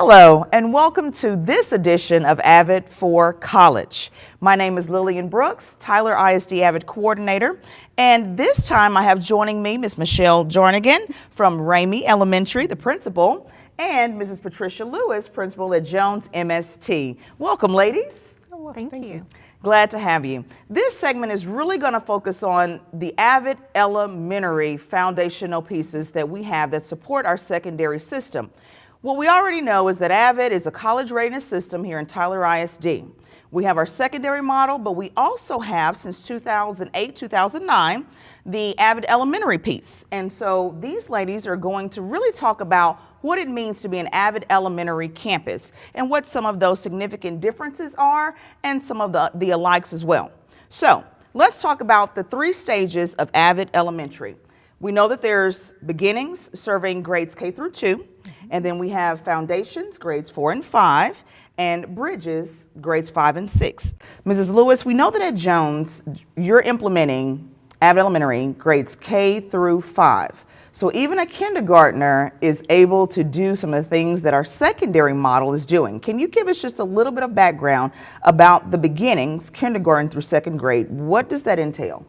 Hello and welcome to this edition of AVID for College. My name is Lillian Brooks, Tyler ISD AVID Coordinator, and this time I have joining me Ms. Michelle Jarnagin from Ramey Elementary, the principal, and Mrs. Patricia Lewis, principal at Jones MST. Welcome, ladies. Oh, thank you. Glad to have you. This segment is really going to focus on the AVID Elementary foundational pieces that we have that support our secondary system. What we already know is that AVID is a college readiness system here in Tyler ISD. We have our secondary model, but we also have, since 2008-2009, the AVID Elementary piece. And so these ladies are going to really talk about what it means to be an AVID Elementary campus and what some of those significant differences are and some of the alikes as well. So let's talk about the three stages of AVID Elementary. We know that there's beginnings serving grades K through 2, and then we have foundations, grades 4 and 5, and bridges, grades 5 and 6. Mrs. Lewis, we know that at Jones, you're implementing AVID Elementary grades K through 5. So even a kindergartner is able to do some of the things that our secondary model is doing. Can you give us just a little bit of background about the beginnings, kindergarten through second grade? What does that entail?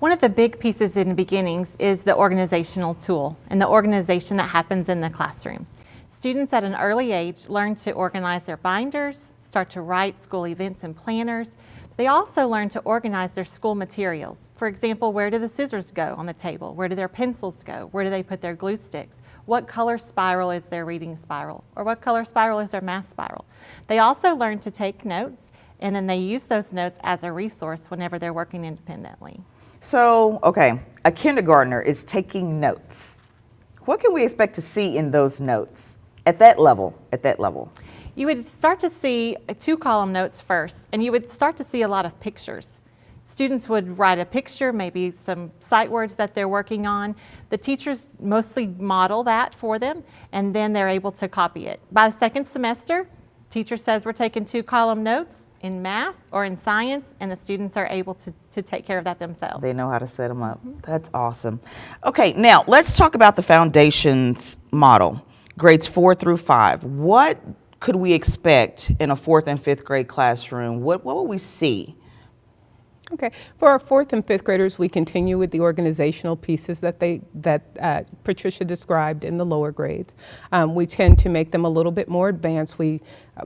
One of the big pieces in beginnings is the organizational tool and the organization that happens in the classroom. Students at an early age learn to organize their binders, start to write school events and planners. They also learn to organize their school materials. For example, where do the scissors go on the table? Where do their pencils go? Where do they put their glue sticks? What color spiral is their reading spiral? Or what color spiral is their math spiral? They also learn to take notes, and then they use those notes as a resource whenever they're working independently. So, okay, a kindergartner is taking notes. What can we expect to see in those notes at that level? You would start to see 2-column notes first, and you would start to see a lot of pictures. Students would write a picture, maybe some sight words that they're working on. The teachers mostly model that for them, and then they're able to copy it. By the second semester, teacher says we're taking 2-column notes in math or in science, and the students are able to take care of that themselves. They know how to set them up. That's awesome. Okay, now let's talk about the foundations model, grades 4 through 5. What could we expect in a 4th and 5th grade classroom? What will we see? Okay, for our 4th and 5th graders, we continue with the organizational pieces that Patricia described in the lower grades. We tend to make them a little bit more advanced.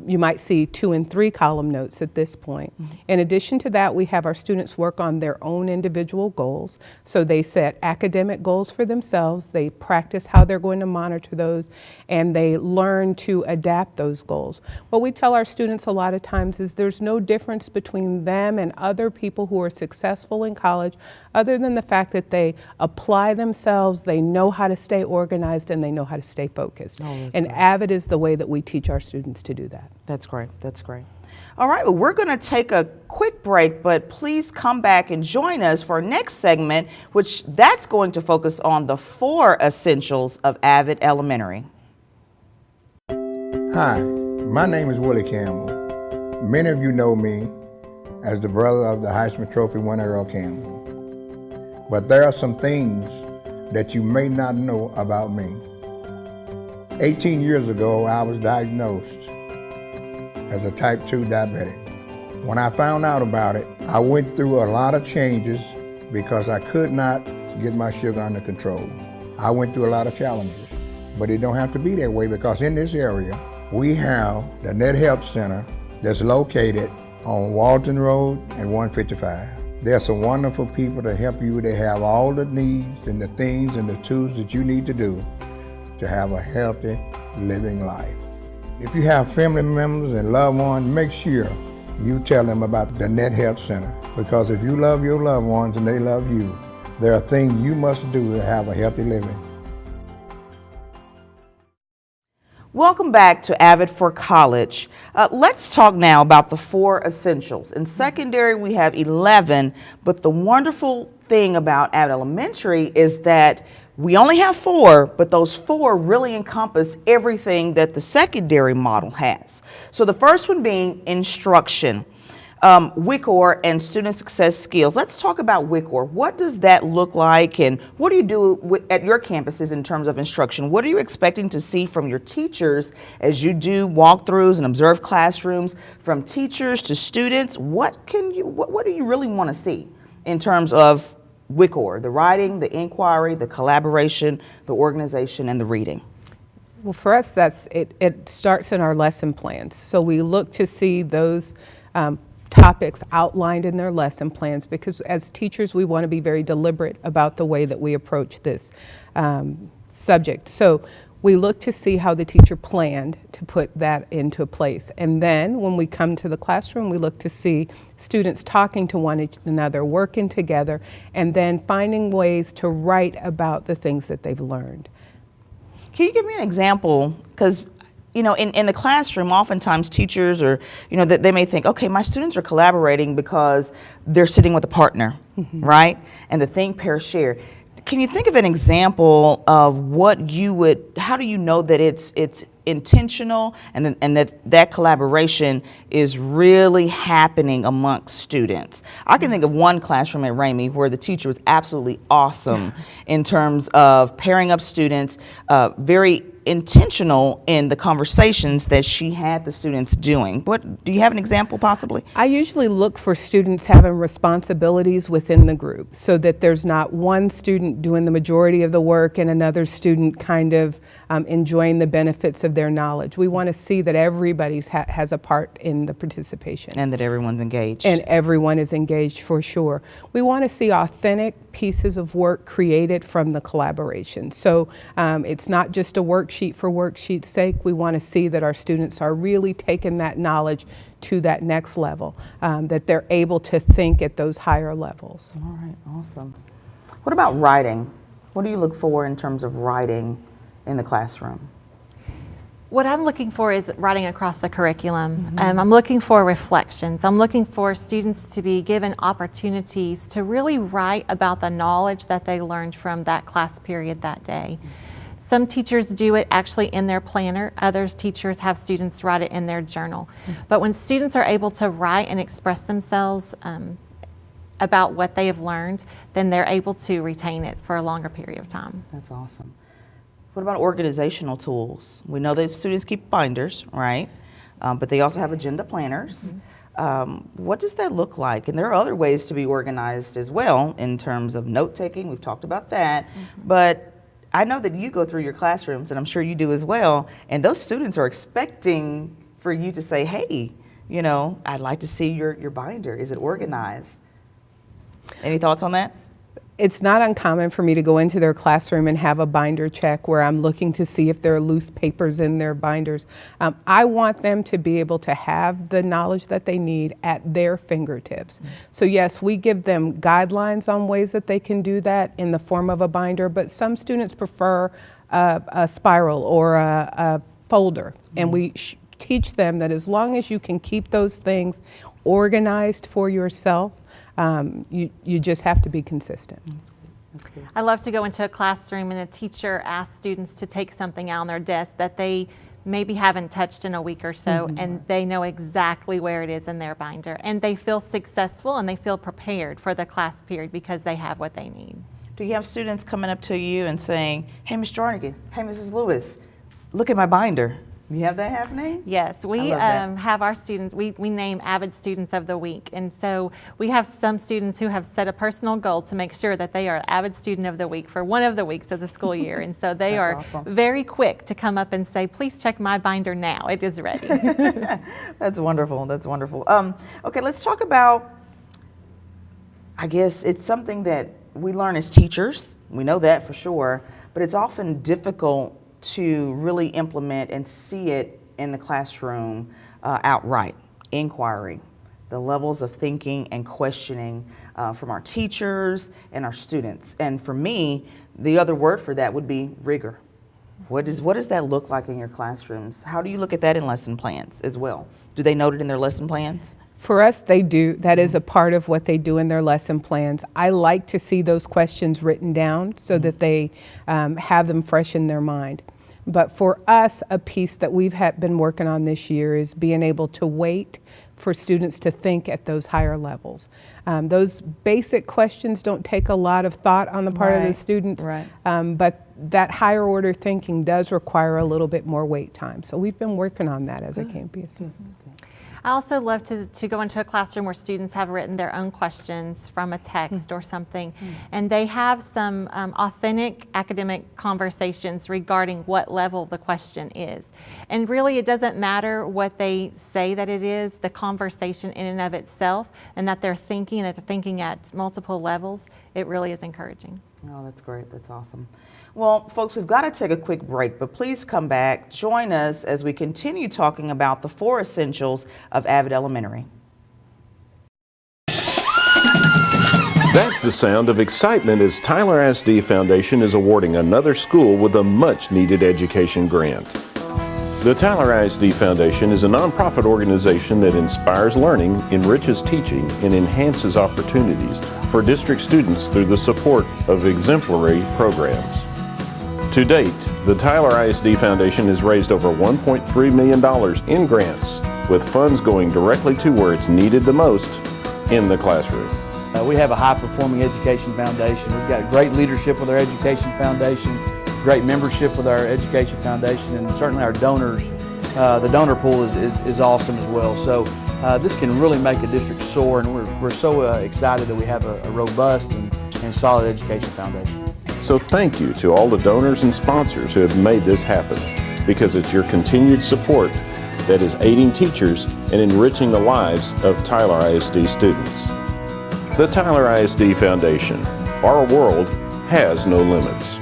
You might see 2- and 3-column notes at this point. In addition to that, we have our students work on their own individual goals. So they set academic goals for themselves, they practice how they're going to monitor those, and they learn to adapt those goals. What we tell our students a lot of times is there's no difference between them and other people who are successful in college other than the fact that they apply themselves, they know how to stay organized, and they know how to stay focused. And AVID is the way that we teach our students to do that. That's great. That's great. All right, well, we're going to take a quick break, but please come back and join us for our next segment, which that's going to focus on the 4 essentials of AVID Elementary. Hi, my name is Willie Campbell. Many of you know me as the brother of the Heisman Trophy winner Earl Campbell. But there are some things that you may not know about me. 18 years ago, I was diagnosed as a type 2 diabetic. When I found out about it, I went through a lot of changes because I could not get my sugar under control. I went through a lot of challenges, but it don't have to be that way because in this area, we have the Net Health Center that's located on Walton Road and 155. There are some wonderful people to help you. They have all the needs and the things and the tools that you need to do to have a healthy living life. If you have family members and loved ones, make sure you tell them about the Net Health Center, because if you love your loved ones and they love you, there are things you must do to have a healthy living. Welcome back to AVID for College. Let's talk now about the 4 essentials. In secondary, we have 11, but the wonderful thing about AVID Elementary is that we only have 4, but those 4 really encompass everything that the secondary model has. So the first one being instruction. WICOR and student success skills. Let's talk about WICOR. What does that look like, and what do you do at your campuses in terms of instruction? What are you expecting to see from your teachers as you do walkthroughs and observe classrooms, from teachers to students? What do you really want to see in terms of WICOR, the writing, the inquiry, the collaboration, the organization, and the reading? Well, for us, it starts in our lesson plans. So we look to see those topics outlined in their lesson plans, because as teachers we want to be very deliberate about the way that we approach this subject. So we look to see how the teacher planned to put that into place. And then when we come to the classroom, we look to see students talking to one another, working together, and then finding ways to write about the things that they've learned. Can you give me an example? Because in the classroom, oftentimes teachers they may think, okay, my students are collaborating because they're sitting with a partner, right? And the think, pair, share. Can you think of an example of how do you know that it's intentional and that collaboration is really happening amongst students? I can think of one classroom at Ramey where the teacher was absolutely awesome in terms of pairing up students, very intentional in the conversations that she had the students doing. Do you have an example possibly? I usually look for students having responsibilities within the group, so that there's not one student doing the majority of the work and another student kind of enjoying the benefits of their knowledge. We want to see that everybody has a part in the participation. And that everyone's engaged. And everyone is engaged, for sure. We want to see authentic pieces of work created from the collaboration. So it's not just a worksheet for worksheet's sake. We want to see that our students are really taking that knowledge to that next level, that they're able to think at those higher levels. All right, awesome. What about writing? What do you look for in terms of writing in the classroom? What I'm looking for is writing across the curriculum. I'm looking for reflections. I'm looking for students to be given opportunities to really write about the knowledge that they learned from that class period that day. Some teachers do it actually in their planner. Others teachers have students write it in their journal. But when students are able to write and express themselves about what they have learned, then they're able to retain it for a longer period of time. That's awesome. What about organizational tools? We know that students keep binders, right? But they also have agenda planners. What does that look like? And there are other ways to be organized as well in terms of note-taking. We've talked about that. But I know that you go through your classrooms, and I'm sure you do as well, and those students are expecting for you to say, hey, I'd like to see your binder. Is it organized? Any thoughts on that? It's not uncommon for me to go into their classroom and have a binder check where I'm looking to see if there are loose papers in their binders. I want them to be able to have the knowledge that they need at their fingertips. So yes, we give them guidelines on ways that they can do that in the form of a binder, but some students prefer a spiral or a folder. And we teach them that as long as you can keep those things organized for yourself, you just have to be consistent. That's good. I love to go into a classroom and a teacher asks students to take something out on their desk that they maybe haven't touched in a week or so, and they know exactly where it is in their binder. And they feel successful and they feel prepared for the class period because they have what they need. Do you have students coming up to you and saying, hey, Ms. Jarnagin, hey, Mrs. Lewis, look at my binder? You have that happening? Yes, we have our students, we name AVID Students of the Week. And so we have some students who have set a personal goal to make sure that they are AVID Student of the Week for one of the weeks of the school year. And so they are awesome. Very quick to come up and say, please check my binder now. It is ready. That's wonderful. That's wonderful. Okay, let's talk about, I guess it's something that we learn as teachers. We know that for sure, but it's often difficult to really implement and see it in the classroom outright. Inquiry, the levels of thinking and questioning from our teachers and our students. And for me, the other word for that would be rigor. What does that look like in your classrooms? How do you look at that in lesson plans as well? Do they note it in their lesson plans? For us, they do. That is a part of what they do in their lesson plans. I like to see those questions written down so that they have them fresh in their mind. But for us, a piece that we've been working on this year is being able to wait for students to think at those higher levels. Those basic questions don't take a lot of thought on the part of the students, but that higher order thinking does require a little bit more wait time. So we've been working on that as a campus. I also love to go into a classroom where students have written their own questions from a text or something, and they have some authentic academic conversations regarding what level the question is. And really, it doesn't matter what they say that it is, the conversation in and of itself, and that they're thinking at multiple levels, it really is encouraging. Oh, that's great. That's awesome. Well, folks, we've got to take a quick break, but please come back. Join us as we continue talking about the 4 essentials of AVID Elementary. That's the sound of excitement as Tyler ISD Foundation is awarding another school with a much-needed education grant. The Tyler ISD Foundation is a nonprofit organization that inspires learning, enriches teaching, and enhances opportunities for district students through the support of exemplary programs. To date, the Tyler ISD Foundation has raised over $1.3 million in grants, with funds going directly to where it's needed the most, in the classroom. We have a high-performing education foundation. We've got great leadership with our education foundation, great membership with our education foundation, and certainly our donors. The donor pool is awesome as well. So this can really make a district soar, and we're so excited that we have a robust and solid education foundation. So thank you to all the donors and sponsors who have made this happen, because it's your continued support that is aiding teachers and enriching the lives of Tyler ISD students. The Tyler ISD Foundation. Our world has no limits.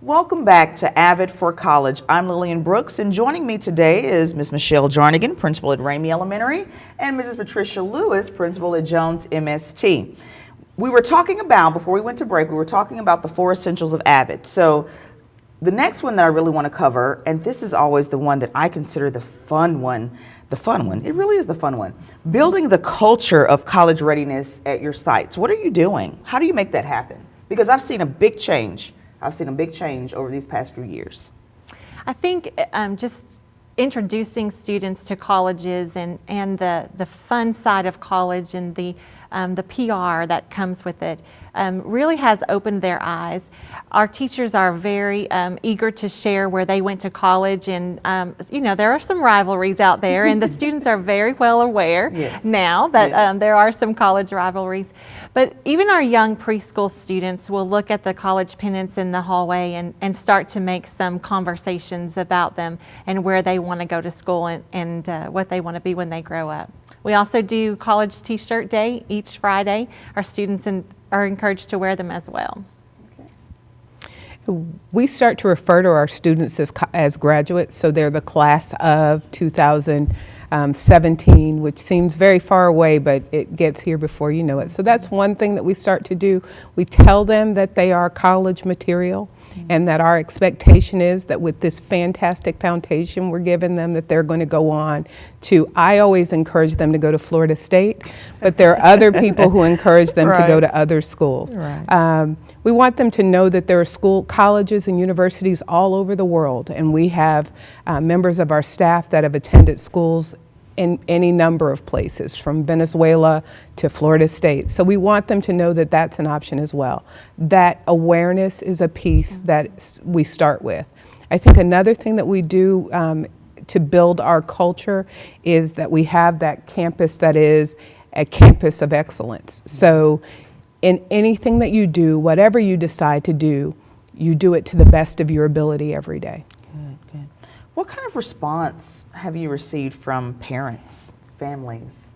Welcome back to AVID for College. I'm Lillian Brooks, and joining me today is Ms. Michelle Jarnagin, principal at Ramey Elementary, and Mrs. Patricia Lewis, principal at Jones MST. We were talking about, before we went to break, we were talking about the 4 essentials of AVID. So the next one that I really want to cover, and this is always the one that I consider the fun one, it really is the fun one. Building the culture of college readiness at your sites. What are you doing? How do you make that happen? Because I've seen a big change. Over these past few years. I think just introducing students to colleges and the fun side of college and the PR that comes with it really has opened their eyes. Our teachers are very eager to share where they went to college, and you know, there are some rivalries out there, and the students are very well aware now that there are some college rivalries. But even our young preschool students will look at the college pennants in the hallway and start to make some conversations about them and where they want to go to school and what they want to be when they grow up. We also do College T-shirt Day each Friday. Our students are encouraged to wear them as well. We start to refer to our students as graduates, so they're the class of 2017, which seems very far away, but it gets here before you know it. So that's one thing that we start to do. We tell them that they are college material, and that our expectation is that with this fantastic foundation we're giving them, that they're going to go on to, I always encourage them to go to Florida State, but there are other people who encourage them to go to other schools. We want them to know that there are colleges and universities all over the world, and we have members of our staff that have attended schools in any number of places, from Venezuela to Florida State. So we want them to know that that's an option as well. That awareness is a piece that we start with. I think another thing that we do to build our culture is that we have that campus that is a campus of excellence. So in anything that you do, whatever you decide to do, you do it to the best of your ability every day. Good. What kind of response have you received from parents, families?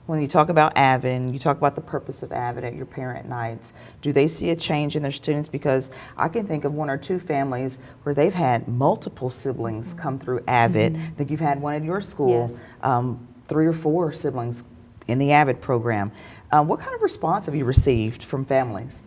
When you talk about AVID and you talk about the purpose of AVID at your parent nights, do they see a change in their students? Because I can think of 1 or 2 families where they've had multiple siblings come through AVID. I think you've had one at your school, 3 or 4 siblings in the AVID program. What kind of response have you received from families?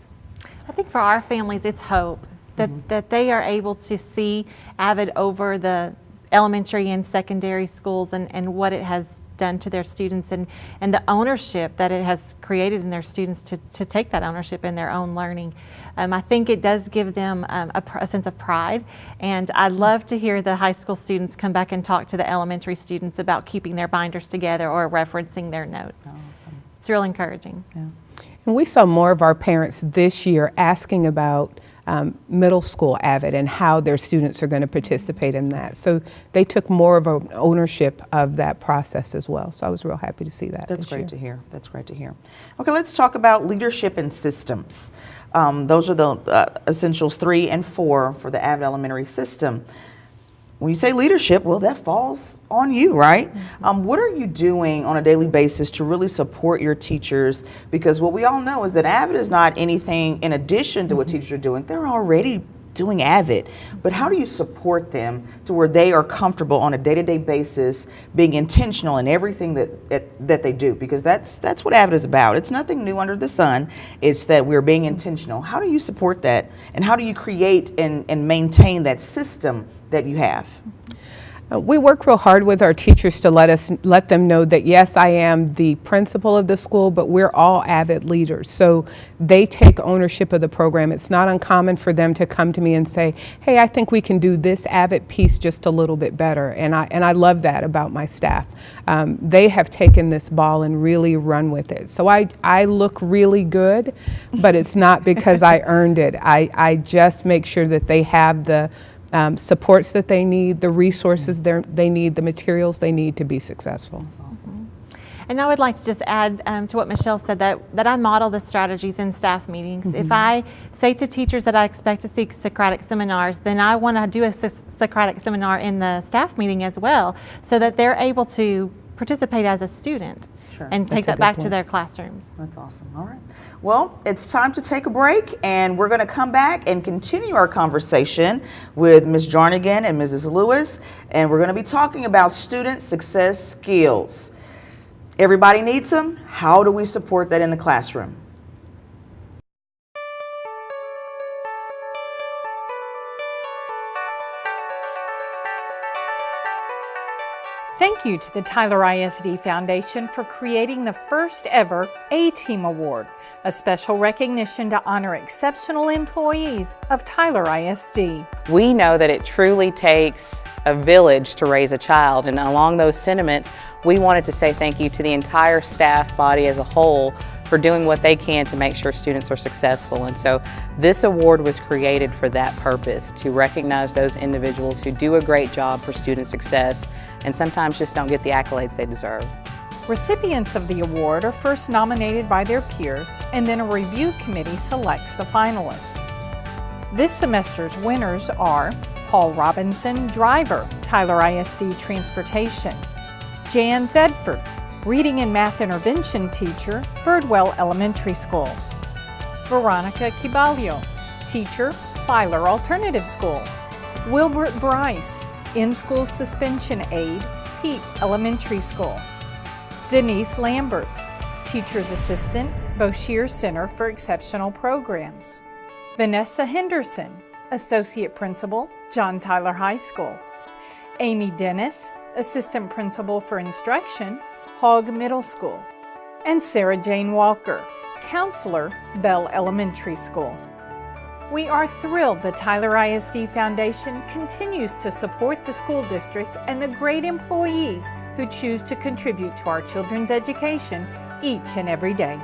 I think for our families, it's hope. That they are able to see AVID over the elementary and secondary schools and what it has done to their students, and the ownership that it has created in their students to take that ownership in their own learning. I think it does give them a sense of pride, and I love to hear the high school students come back and talk to the elementary students about keeping their binders together or referencing their notes. Awesome. It's real encouraging. Yeah. And we saw more of our parents this year asking about middle school AVID and how their students are going to participate in that. So they took more of an ownership of that process as well. So I was real happy to see that. That's great to hear. That's great to hear. Okay, let's talk about leadership and systems. Those are the essentials 3 and 4 for the AVID Elementary system. When you say leadership, well, that falls on you, right? Mm-hmm. What are you doing on a daily basis to really support your teachers? Because what we all know is that AVID is not anything in addition to what teachers are doing. They're already doing AVID. But how do you support them to where they are comfortable on a day-to-day basis, being intentional in everything that they do? Because that's what AVID is about. It's nothing new under the sun. It's that we're being intentional. How do you support that? And how do you create and maintain that system that you have? We work real hard with our teachers to let them know that yes, I am the principal of the school, but we're all AVID leaders. So they take ownership of the program. It's not uncommon for them to come to me and say, hey, I think we can do this AVID piece just a little bit better. And I love that about my staff. They have taken this ball and really run with it. So I look really good, but it's not because I earned it. I just make sure that they have the supports that they need, the resources they need, the materials they need to be successful. Awesome. And I would like to just add to what Michelle said, that I model the strategies in staff meetings. Mm-hmm. If I say to teachers that I expect to see Socratic seminars, then I want to do a Socratic seminar in the staff meeting as well, so that they're able to participate as a student. Sure. And take that back to their classrooms. That's awesome. All right. Well, it's time to take a break, and we're going to come back and continue our conversation with Ms. Jarnagin and Mrs. Lewis, and we're going to be talking about student success skills. Everybody needs them. How do we support that in the classroom? Thank you to the Tyler ISD Foundation for creating the first ever A-Team Award, a special recognition to honor exceptional employees of Tyler ISD. We know that it truly takes a village to raise a child, and along those sentiments, we wanted to say thank you to the entire staff body as a whole for doing what they can to make sure students are successful. And so this award was created for that purpose, to recognize those individuals who do a great job for student success and sometimes just don't get the accolades they deserve. Recipients of the award are first nominated by their peers, and then a review committee selects the finalists. This semester's winners are Paul Robinson, driver, Tyler ISD Transportation; Jan Thedford, reading and math intervention teacher, Birdwell Elementary School; Veronica Kibalio, teacher, Tyler Alternative School; Wilbert Bryce, in-school suspension aide, Peak Elementary School; Denise Lambert, teacher's assistant, Boshier Center for Exceptional Programs; Vanessa Henderson, associate principal, John Tyler High School; Amy Dennis, assistant principal for instruction, Hogg Middle School; and Sarah Jane Walker, counselor, Bell Elementary School. We are thrilled the Tyler ISD Foundation continues to support the school district and the great employees who choose to contribute to our children's education each and every day.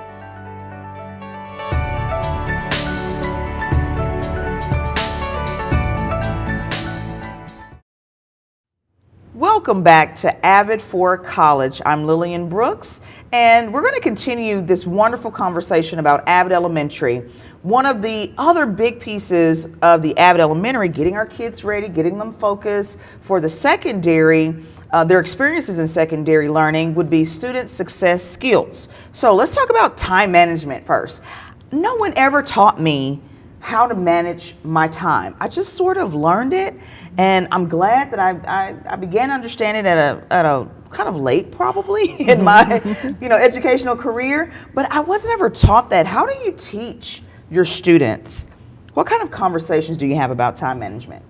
Welcome back to AVID for College. I'm Lillian Brooks, and we're going to continue this wonderful conversation about AVID Elementary. One of the other big pieces of the AVID Elementary, getting our kids ready, getting them focused for the secondary, their experiences in secondary learning, would be student success skills. So let's talk about time management first. No one ever taught me how to manage my time. I just sort of learned it, and I'm glad that I began to understand it at a kind of late, probably, in my educational career, but I wasn't ever taught that. How do you teach your students? What kind of conversations do you have about time management?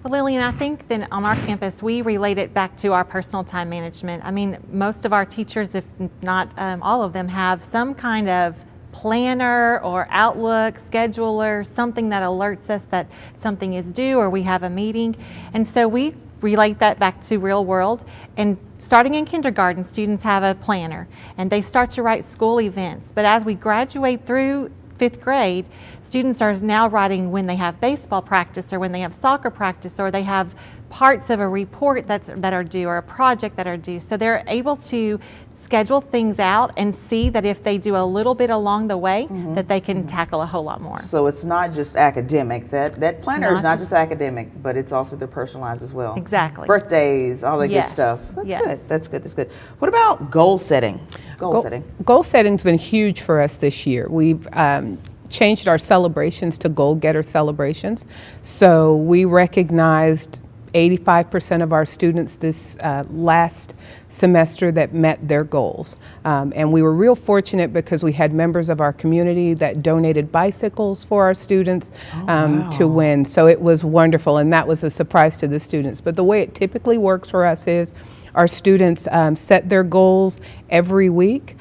Well, Lillian, I think that on our campus, we relate it back to our personal time management. I mean, most of our teachers, if not all of them, have some kind of planner or Outlook, scheduler, something that alerts us that something is due or we have a meeting. And so we relate that back to real world. And starting in kindergarten, students have a planner and they start to write school events. But as we graduate through 5th grade, students are now writing when they have baseball practice or when they have soccer practice or they have parts of a report that are due or a project that are due. So they're able to schedule things out and see that if they do a little bit along the way, that they can tackle a whole lot more. So it's not just academic. That planner is not just academic, but it's also their personal lives as well. Exactly. Birthdays, all that good stuff. That's good. That's good. That's good. What about goal setting? Goal setting's been huge for us this year. We've changed our celebrations to goal-getter celebrations. So we recognized 85% of our students this last semester that met their goals. And we were real fortunate because we had members of our community that donated bicycles for our students to win. So it was wonderful, and that was a surprise to the students. But the way it typically works for us is our students set their goals every week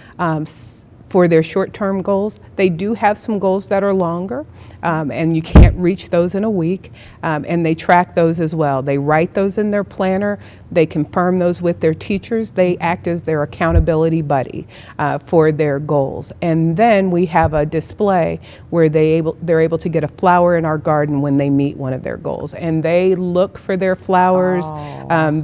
for their short-term goals. They do have some goals that are longer, and you can't reach those in a week, and they track those as well. They write those in their planner, they confirm those with their teachers, they act as their accountability buddy for their goals. And then we have a display where they're able to get a flower in our garden when they meet one of their goals. And they look for their flowers,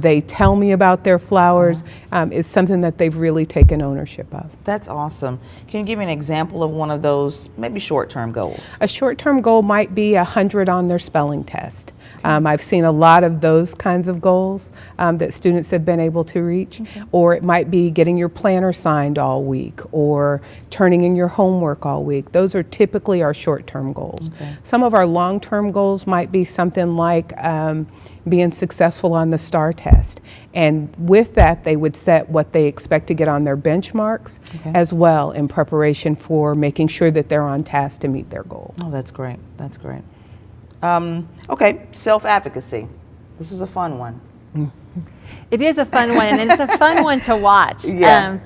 they tell me about their flowers. It's something that they've really taken ownership of. That's awesome. Can you give me an example of one of those maybe short-term goals? A short-term goal might be 100 on their spelling test. I've seen a lot of those kinds of goals that students have been able to reach. Or it might be getting your planner signed all week or turning in your homework all week. Those are typically our short-term goals. Some of our long-term goals might be something like being successful on the STAR test. And with that, they would set what they expect to get on their benchmarks as well in preparation for making sure that they're on task to meet their goal. Oh, that's great. That's great. Okay, self-advocacy. This is a fun one. It is a fun one, and it's a fun one to watch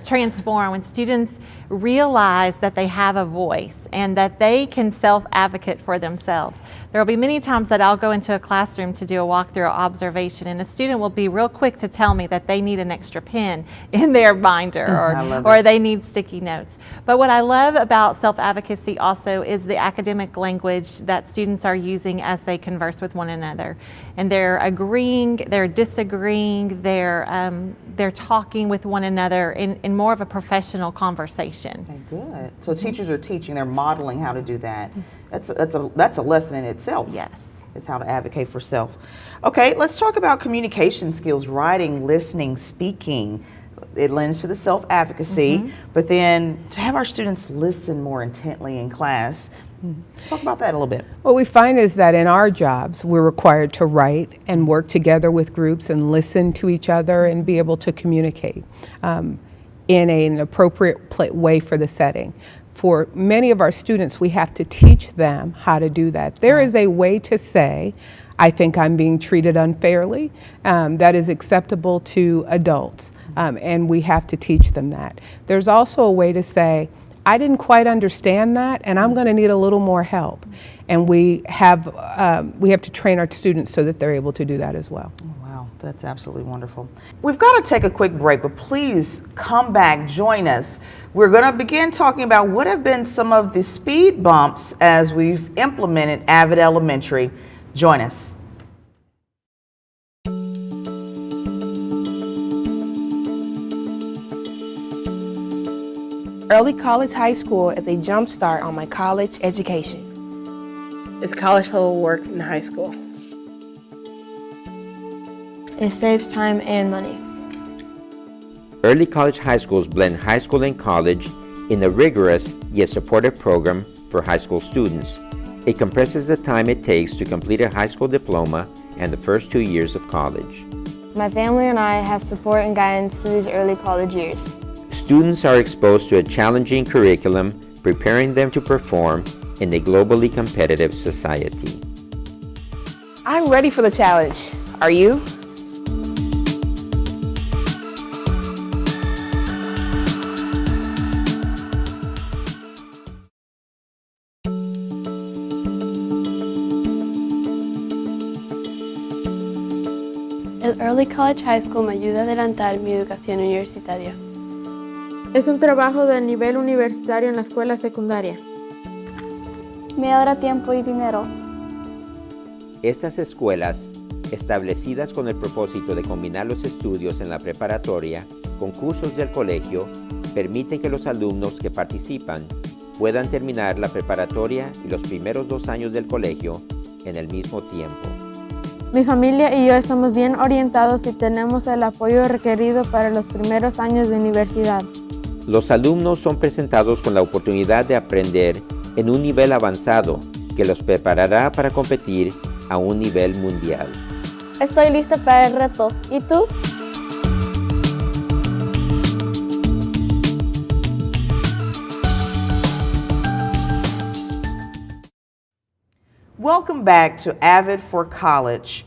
transform when students realize that they have a voice and that they can self-advocate for themselves. There will be many times that I'll go into a classroom to do a walkthrough or observation, and a student will be real quick to tell me that they need an extra pen in their binder or they need sticky notes. But what I love about self-advocacy also is the academic language that students are using as they converse with one another. And they're agreeing, they're disagreeing, they're talking with one another in more of a professional conversation. Okay, good. So teachers are teaching, they're modeling how to do that. That's a lesson in itself. Yes. Is how to advocate for self. Okay, let's talk about communication skills, writing, listening, speaking. It lends to the self-advocacy, but then to have our students listen more intently in class. Talk about that a little bit. What we find is that in our jobs, we're required to write and work together with groups and listen to each other and be able to communicate in an appropriate way for the setting. For many of our students, we have to teach them how to do that. There is a way to say, I think I'm being treated unfairly, that is acceptable to adults, and we have to teach them that. There's also a way to say, I didn't quite understand that, and I'm going to need a little more help. And we have to train our students so that they're able to do that as well. Oh, wow, that's absolutely wonderful. We've got to take a quick break, but please come back, join us. We're going to begin talking about what have been some of the speed bumps as we've implemented AVID Elementary. Join us. Early College High School is a jump start on my college education. It's college level work in high school. It saves time and money. Early College High Schools blend high school and college in a rigorous yet supportive program for high school students. It compresses the time it takes to complete a high school diploma and the first 2 years of college. My family and I have support and guidance through these early college years. Students are exposed to a challenging curriculum, preparing them to perform in a globally competitive society. I'm ready for the challenge. Are you? El Early College High School me ayuda a adelantar mi educación universitaria. Es un trabajo de nivel universitario en la escuela secundaria. Me ahorra tiempo y dinero. Estas escuelas, establecidas con el propósito de combinar los estudios en la preparatoria con cursos del colegio, permiten que los alumnos que participan puedan terminar la preparatoria y los primeros 2 años del colegio en el mismo tiempo. Mi familia y yo estamos bien orientados y tenemos el apoyo requerido para los primeros años de universidad. Los alumnos son presentados con la oportunidad de aprender en un nivel avanzado que los preparará para competir a un nivel mundial. Estoy lista para el reto. ¿Y tú? Welcome back to AVID for College.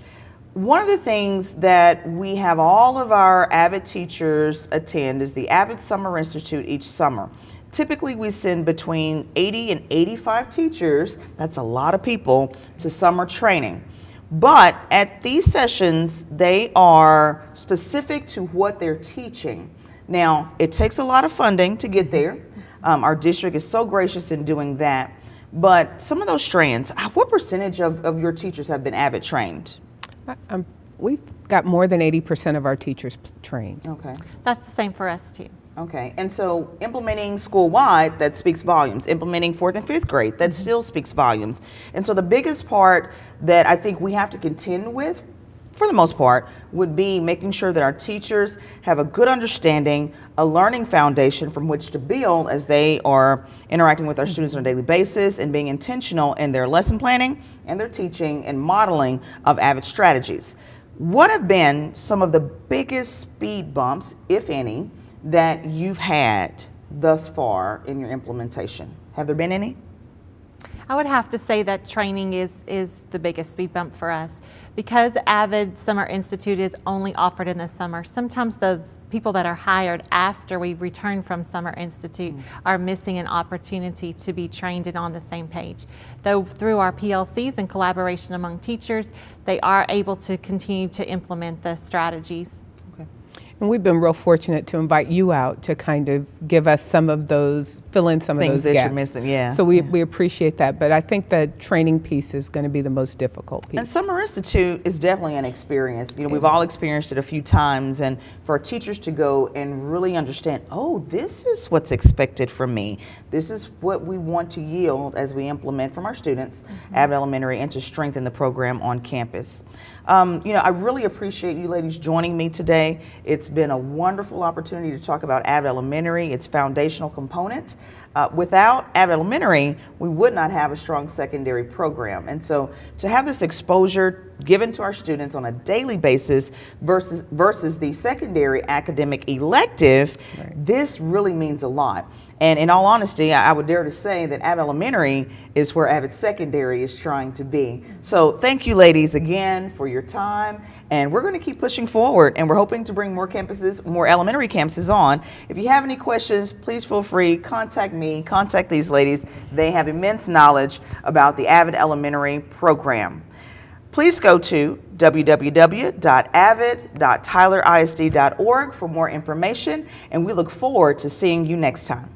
One of the things that we have all of our AVID teachers attend is the AVID Summer Institute each summer. Typically we send between 80 and 85 teachers, that's a lot of people, to summer training. But at these sessions, they are specific to what they're teaching. Now, it takes a lot of funding to get there. Our district is so gracious in doing that. But some of those strands, what percentage of your teachers have been AVID trained? We've got more than 80% of our teachers trained. Okay. That's the same for us too. Okay, and so implementing school-wide, that speaks volumes. Implementing 4th and 5th grade, that still speaks volumes. And so the biggest part that I think we have to contend with, for the most part, would be making sure that our teachers have a good understanding, a learning foundation from which to build as they are interacting with our students on a daily basis and being intentional in their lesson planning and their teaching and modeling of AVID strategies. What have been some of the biggest speed bumps, if any, that you've had thus far in your implementation? Have there been any? I would have to say that training is the biggest speed bump for us. Because AVID Summer Institute is only offered in the summer, sometimes those people that are hired after we return from Summer Institute are missing an opportunity to be trained and on the same page. Though through our PLCs and collaboration among teachers, they are able to continue to implement the strategies. And we've been real fortunate to invite you out to kind of give us some of those, fill in some Things of those that gaps. you're missing, yeah. So we appreciate that, but I think the training piece is going to be the most difficult piece. And Summer Institute is definitely an experience. You know, we've all experienced it a few times, and for our teachers to go and really understand, oh, this is what's expected from me. This is what we want to yield as we implement from our students, AVID Elementary, and to strengthen the program on campus. You know, I really appreciate you ladies joining me today. It's been a wonderful opportunity to talk about AVID Elementary, its foundational component. Without AVID Elementary, we would not have a strong secondary program. And so to have this exposure given to our students on a daily basis versus the secondary academic elective, this really means a lot. And in all honesty, I would dare to say that AVID Elementary is where AVID Secondary is trying to be. So thank you ladies again for your time, and we're going to keep pushing forward, and we're hoping to bring more campuses, more elementary campuses on. If you have any questions, please feel free, contact me, contact these ladies. They have immense knowledge about the AVID Elementary program. Please go to www.avid.tylerisd.org for more information, and we look forward to seeing you next time.